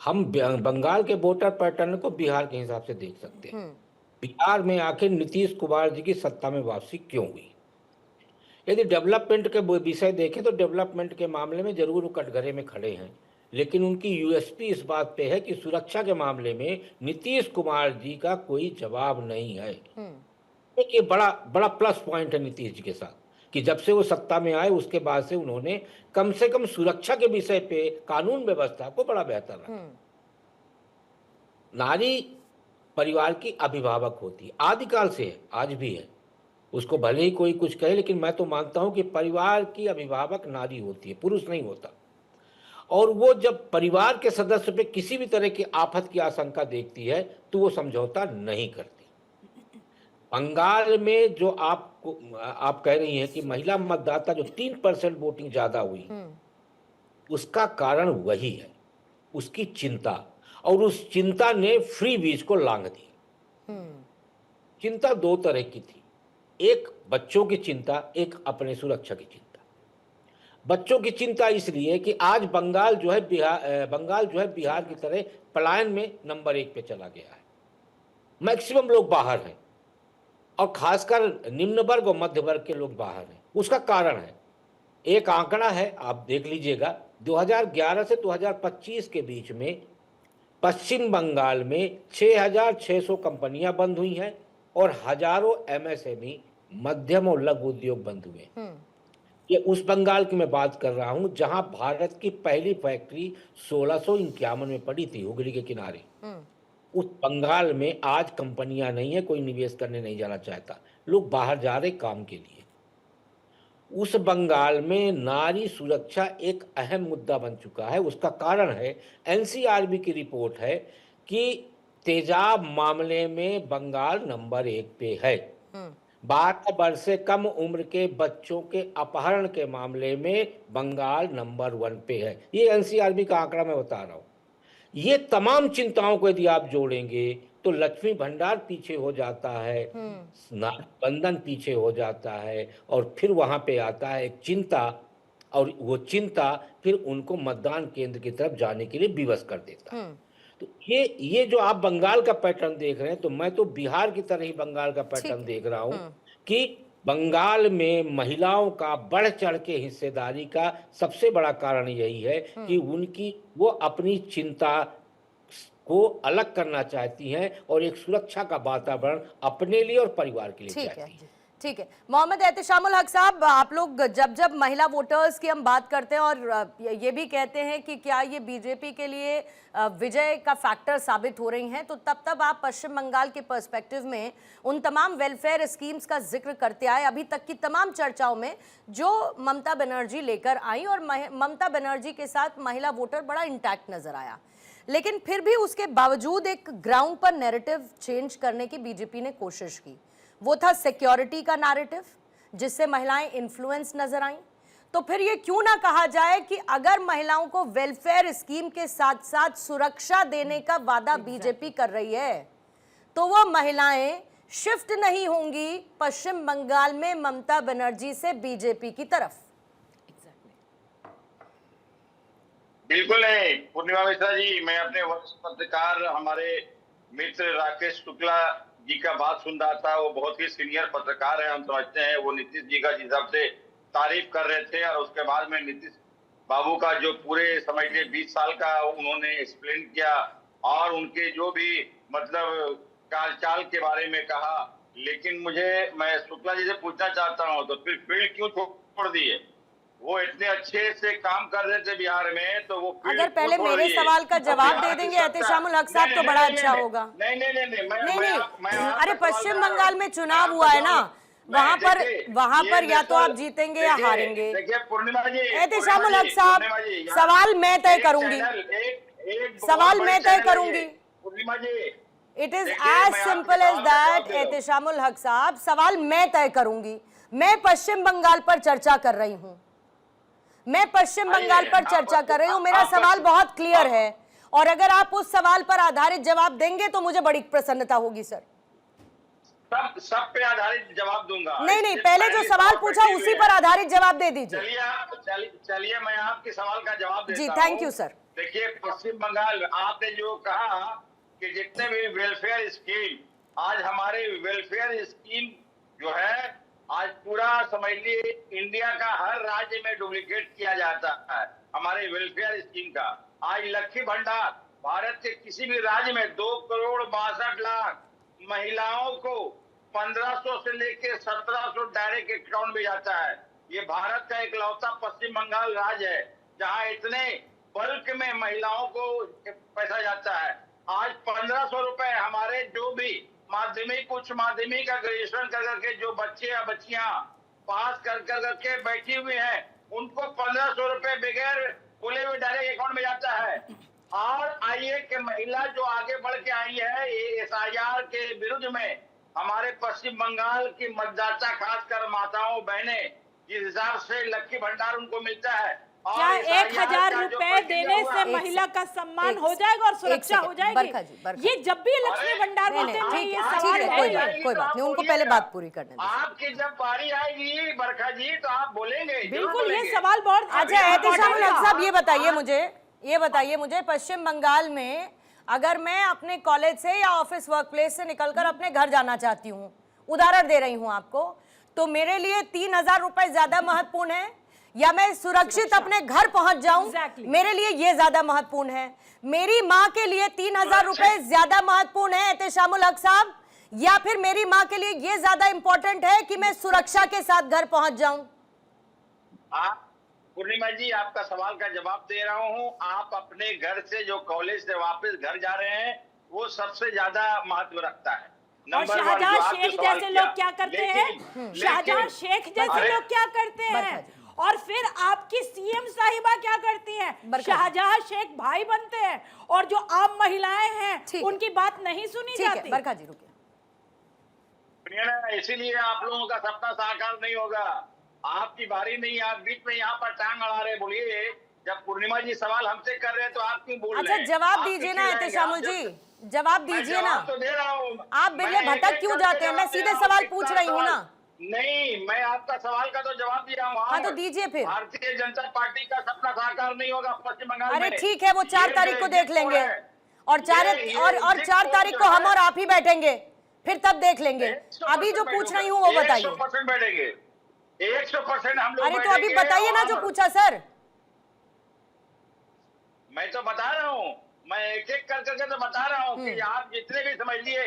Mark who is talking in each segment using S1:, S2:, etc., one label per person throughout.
S1: हम बंगाल के voter pattern को बिहार के हिसाब से देख सकते हैं। बिहार में आखिर नीतीश कुमार जी की सत्ता में वापसी क्यों हुई? यदि डेवलपमेंट के विषय देखें तो डेवलपमेंट के मामले में जरूर वो कटघरे में खड़े हैं, लेकिन उनकी यूएसपी इस बात पे है कि सुरक्षा के मामले में नीतीश कुमार जी का कोई जवाब नहीं है। एक ये बड़ा बड़ा प्लस पॉइंट है नीतीश जी के साथ कि जब से वो सत्ता में आए उसके बाद से उन्होंने कम से कम सुरक्षा के विषय पे कानून व्यवस्था को बड़ा बेहतर रखा। नारी परिवार की अभिभावक होती है, आदिकाल से है, आज भी है। उसको भले ही कोई कुछ कहे, लेकिन मैं तो मानता हूं कि परिवार की अभिभावक नारी होती है, पुरुष नहीं होता। और वो जब परिवार के सदस्य पे किसी भी तरह की आफत की आशंका देखती है तो वो समझौता नहीं करती। बंगाल में जो आप कह रही हैं कि महिला मतदाता जो 3% वोटिंग ज्यादा हुई, उसका कारण वही है, उसकी चिंता। और उस चिंता ने फ्री बीज को लांघ दिया। चिंता दो तरह की थी, एक बच्चों की चिंता, एक अपने सुरक्षा की चिंता। बच्चों की चिंता इसलिए कि आज बंगाल जो है बिहार की तरह पलायन में नंबर 1 पे चला गया है। मैक्सिमम लोग बाहर हैं और खासकर निम्न वर्ग और मध्य वर्ग के लोग बाहर हैं। उसका कारण है, एक आंकड़ा है, आप देख लीजिएगा, 2011 से 2025 के बीच में पश्चिम बंगाल में 6,600 कंपनियां बंद हुई हैं और हजारों एमएसएमई मध्यम और लघु उद्योग बंद हुए। ये उस बंगाल की मैं बात कर रहा हूं जहां भारत की पहली फैक्ट्री 1651 में पड़ी थी, हुगली के किनारे। उस बंगाल में आज कंपनियां नहीं है, कोई निवेश करने नहीं जाना चाहता, लोग बाहर जा रहे काम के लिए। उस बंगाल में नारी सुरक्षा एक अहम मुद्दा बन चुका है। उसका कारण है, एनसीआरबी की रिपोर्ट है कि तेजाब मामले में बंगाल नंबर 1 पे है। 12 वर्ष से कम उम्र के बच्चों के अपहरण के मामले में बंगाल नंबर 1 पे है। ये एनसीआरबी का आंकड़ा मैं बता रहा हूं। ये तमाम चिंताओं को यदि आप जोड़ेंगे तो लक्ष्मी भंडार पीछे हो जाता है, बंधन पीछे हो जाता है, और फिर वहां पे आता है एक चिंता, और वो चिंता फिर उनको मतदान केंद्र की तरफ जाने के लिए विवश कर देता है। तो ये जो आप बंगाल का पैटर्न देख रहे हैं, तो मैं तो बिहार की तरह ही बंगाल का पैटर्न देख रहा हूं कि बंगाल में महिलाओं का बढ़ चढ़ के हिस्सेदारी का सबसे बड़ा कारण यही है कि उनकी वो अपनी चिंता को अलग करना चाहती हैं और एक सुरक्षा का वातावरण अपने लिए और परिवार के लिए चाहती हैं।
S2: ठीक है मोहम्मद एहतेशामुल हक साहब, आप लोग जब जब महिला वोटर्स की हम बात करते हैं और ये भी कहते हैं कि क्या ये बीजेपी के लिए विजय का फैक्टर साबित हो रही हैं, तो तब तब आप पश्चिम बंगाल के पर्सपेक्टिव में उन तमाम वेलफेयर स्कीम्स का जिक्र करते आए अभी तक की तमाम चर्चाओं में जो ममता बनर्जी लेकर आई, और ममता बनर्जी के साथ महिला वोटर बड़ा इंटैक्ट नजर आया। लेकिन फिर भी उसके बावजूद एक ग्राउंड पर नैरेटिव चेंज करने की बीजेपी ने कोशिश की, वो था सिक्योरिटी का नैरेटिव, जिससे महिलाएं इन्फ्लुएंस नजर आईं। तो फिर ये क्यों ना कहा जाए कि अगर महिलाओं को वेलफेयर स्कीम के साथ साथ सुरक्षा देने का वादा बीजेपी कर रही है, तो वो महिलाएं शिफ्ट नहीं होंगी पश्चिम बंगाल में ममता बनर्जी से बीजेपी की तरफ।
S3: बिल्कुल नहीं पूर्णिमा मिश्रा जी, मैं अपने वरिष्ठ पत्रकार हमारे मित्र राकेश शुक्ला जी का बात सुन रहा था। वो बहुत ही सीनियर पत्रकार है, हम समझते हैं। वो नीतीश जी का जिस हिसाब से तारीफ कर रहे थे, और उसके बाद में नीतीश बाबू का जो पूरे समझ के 20 साल का उन्होंने एक्सप्लेन किया और उनके जो भी मतलब चाल के बारे में कहा। लेकिन मैं शुक्ला जी से पूछना चाहता हूँ, तो फिर फील्ड क्यों छोड़ दिए? वो इतने अच्छे से काम कर रहे थे बिहार में, तो वो
S2: अगर पहले मेरे सवाल का जवाब दे देंगे एहतेशामुल हक साहब तो बड़ा अच्छा होगा। नहीं, अरे पश्चिम बंगाल में चुनाव हुआ है ना, वहां पर या तो आप जीतेंगे या हारेंगे।
S3: देखिए पूर्णिमा जी,
S2: एहतेशामुल हक साहब, सवाल मैं तय करूंगी, सवाल मैं तय करूंगी।
S3: Purnima ji,
S2: it is as simple as that. Ehteshamul Haq साहब, सवाल मैं तय करूंगी। मैं पश्चिम बंगाल पर चर्चा कर रही हूं, मैं पश्चिम बंगाल पर चर्चा कर रही हूं। मेरा सवाल बहुत क्लियर है, और अगर आप उस सवाल पर आधारित जवाब देंगे तो मुझे बड़ी प्रसन्नता होगी सर।
S3: सब पे आधारित जवाब दूंगा।
S2: नहीं नहीं,
S3: इससे
S2: पहले जो सवाल पूछा
S3: बैठे
S2: उसी
S3: हुए
S2: पर
S3: हैं।
S2: आधारित जवाब दे दीजिए।
S3: चलिए मैं आपके सवाल का जवाब देता
S2: जी,
S3: हूं।
S2: Thank you sir.
S3: देखिए, पश्चिम बंगाल, आपने जो कहा कि जितने भी वेलफेयर स्कीम, आज हमारे वेलफेयर स्कीम जो है, आज पूरा समझ लीजिए इंडिया का हर राज्य में डुप्लीकेट किया जाता है हमारे वेलफेयर स्कीम का। आज लक्ष्मी भंडार भारत के किसी भी राज्य में 2,62,00,000 महिलाओं को 1500 से लेकर 1700 डायरेक्ट अकाउंट में जाता है। ये भारत का इकलौता पश्चिम बंगाल राज्य है जहां इतने बल्क में महिलाओं को पैसा जाता है। आज 1500 रुपए हमारे जो भी माध्यमिक, उच्च माध्यमिक का ग्रेजुएशन कर करके जो बच्चे या बच्चियां पास कर करके बैठी हुई हैं, उनको 1500 रुपए बगैर बोले हुए डायरेक्ट अकाउंट में जाता है। और आइए कि महिला जो आगे बढ़ के आई है SIR के विरुद्ध में, हमारे पश्चिम बंगाल की मतदाता खासकर माताओं बहनें, जिस हिसाब से लक्ष्मी भंडार उनको मिलता है,
S4: क्या 1,000 रुपए देने से महिला का सम्मान हो जाएगा और सुरक्षा हो जाएगी? ये जब भी लक्ष्मी भंडार बोलते हैं
S2: ठीक
S4: ये
S2: है,
S4: सवाल है।
S2: कोई बात नहीं, उनको पहले बात पूरी करने दीजिए।
S3: आपकी जब बारी आएगी बरखा जी तो आप बोलेंगे,
S4: बिल्कुल, ये सवाल बहुत
S2: अच्छा एहतेशामुल हक साहब, ये बताइए मुझे पश्चिम बंगाल में अगर मैं अपने कॉलेज से या ऑफिस वर्क प्लेस से निकलकर अपने घर जाना चाहती हूँ, उदाहरण दे रही हूँ आपको, तो मेरे लिए 3,000 रुपए ज्यादा महत्वपूर्ण है या मैं सुरक्षित अपने घर पहुंच जाऊं? मेरे लिए ये ज्यादा महत्वपूर्ण है। मेरी माँ के लिए 3,000 रुपए ज्यादा महत्वपूर्ण है एहतेशामुल हक साहब, या फिर मेरी माँ के लिए ये ज्यादा इंपॉर्टेंट है कि मैं सुरक्षा के साथ घर पहुंच जाऊं?
S3: पूर्णिमा जी, आपका सवाल का जवाब दे रहा हूं। आप अपने घर से जो कॉलेज से वापस घर जा रहे हैं वो सबसे ज्यादा महत्व रखता है।
S4: और शाहजहां शेख जैसे लोग क्या करते हैं? शाहजहां शेख जैसे लोग क्या करते हैं? और फिर आपकी CM साहिबा क्या करती हैं? शाहजहां शेख भाई बनते हैं और जो आम महिलाएं हैं उनकी बात नहीं सुनी जाती।
S2: बरखा जी रुकिए।
S3: इसीलिए आप लोगों का सपना साकार नहीं होगा। आपकी बारी नहीं, आप बीच में यहाँ पर टांग अड़ा रहे। बोलिए, जब पूर्णिमा जी सवाल हमसे कर रहे हैं तो आप क्यों बोल रहे हैं?
S2: अच्छा जवाब दीजिए ना एहतेशामुल जी, जवाब दीजिए ना।
S3: तो दे रहा हूँ।
S2: आप बिल्ले भटक क्यों जाते हैं? मैं सीधे सवाल पूछ रही हूँ ना।
S3: नहीं, मैं आपका सवाल का तो जवाब दिया हूँ।
S2: हाँ तो दीजिए फिर।
S3: भारतीय जनता पार्टी का सपना साकार नहीं होगा पश्चिम बंगाल में।
S2: अरे ठीक है, वो 4 तारीख को देख लेंगे और 4 तारीख को हम और आप ही बैठेंगे, फिर तब देख लेंगे। अभी जो पूछ रही हूँ वो बताइए।
S3: 100% बैठेंगे, 100% हम लोग।
S2: अरे तो अभी बताइए ना जो पूछा सर।
S3: मैं तो बता रहा हूँ, मैं एक एक कर करके तो बता रहा हूँ कि आप जितने भी समझ लिए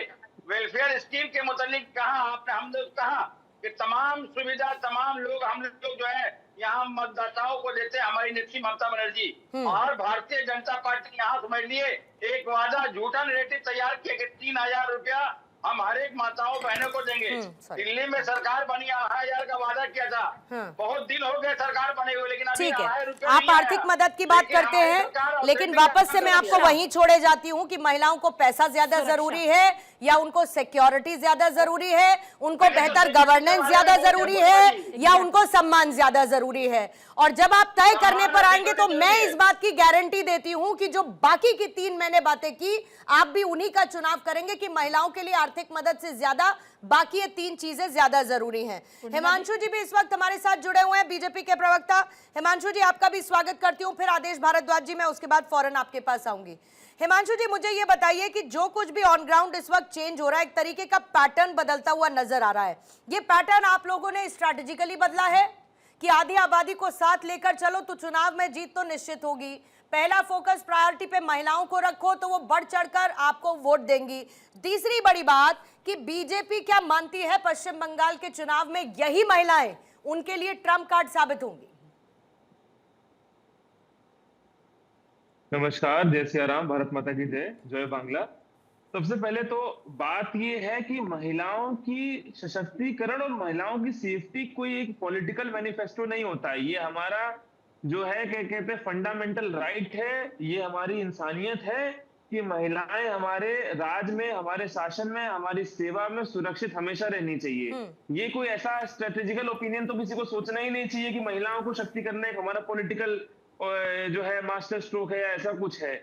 S3: वेलफेयर स्कीम के मुतालिक कहा आपने, हम लोग कहा कि तमाम सुविधा तमाम लोग, हम लोग जो है यहाँ मतदाताओं को देते हैं, हमारी नेत्री ममता बनर्जी। और भारतीय जनता पार्टी यहाँ समझ लिए एक वादा, झूठा नैरेटिव तैयार किया कि 3,000 रुपया हम हर एक माताओं बहनों को देंगे। दिल्ली में सरकार बनी, 2,000 का वादा किया था। बहुत दिन हो गए सरकार बने हुए, लेकिन अभी
S2: ठीक है,
S3: 2,000 रुपया
S2: आप आर्थिक मदद की बात करते हैं, लेकिन वापस से मैं आपको वहीं छोड़े जाती हूँ कि महिलाओं को पैसा ज्यादा जरूरी है या उनको सिक्योरिटी ज्यादा जरूरी है, उनको बेहतर गवर्नेंस ज्यादा जरूरी है या उनको सम्मान ज्यादा जरूरी है। और जब आप तय करने पर आएंगे तो मैं इस बात की गारंटी देती हूं कि जो बाकी की 3 मैंने बातें की, आप भी उन्हीं का चुनाव करेंगे कि महिलाओं के लिए आर्थिक मदद से ज्यादा बाकी ये 3 चीजें ज्यादा जरूरी हैं। हिमांशु जी भी इस वक्त हमारे साथ जुड़े हुए हैं, बीजेपी के प्रवक्ता। हिमांशु जी, आपका भी स्वागत करती हूं, फिर आदेश भारद्वाज जी, मैं उसके बाद फौरन आपके पास आऊंगी। हिमांशु जी, मुझे ये बताइए कि जो कुछ भी ऑन ग्राउंड इस वक्त चेंज हो रहा है, एक तरीके का पैटर्न बदलता हुआ नजर आ रहा है। ये पैटर्न आप लोगों ने स्ट्रैटेजिकली बदला है कि आधी आबादी को साथ लेकर चलो तो चुनाव में जीत तो निश्चित होगी, पहला फोकस प्रायोरिटी पे महिलाओं को रखो तो वो बढ़ चढ़कर आपको वोट देंगी। तीसरी बड़ी बात कि बीजेपी क्या मानती है पश्चिम बंगाल के चुनाव में यही महिलाएं उनके लिए ट्रम्प कार्ड साबित होंगी।
S5: नमस्कार, जय सिया राम, भारत माता की जय, जय बांग्ला। सबसे पहले तो बात ये है कि महिलाओं की सशक्तिकरण और महिलाओं की सेफ्टी कोई एक पॉलिटिकल मैनिफेस्टो नहीं होता है। ये हमारा जो है क्या कहते हैं फंडामेंटल राइट है, ये हमारी इंसानियत है कि महिलाएं हमारे राज में, हमारे शासन में, हमारी सेवा में सुरक्षित हमेशा रहनी चाहिए। ये कोई ऐसा स्ट्रेटेजिकल ओपिनियन तो किसी को सोचना ही नहीं चाहिए कि महिलाओं को शक्ति करना एक हमारा पॉलिटिकल जो है मास्टर स्ट्रोक है या ऐसा कुछ है।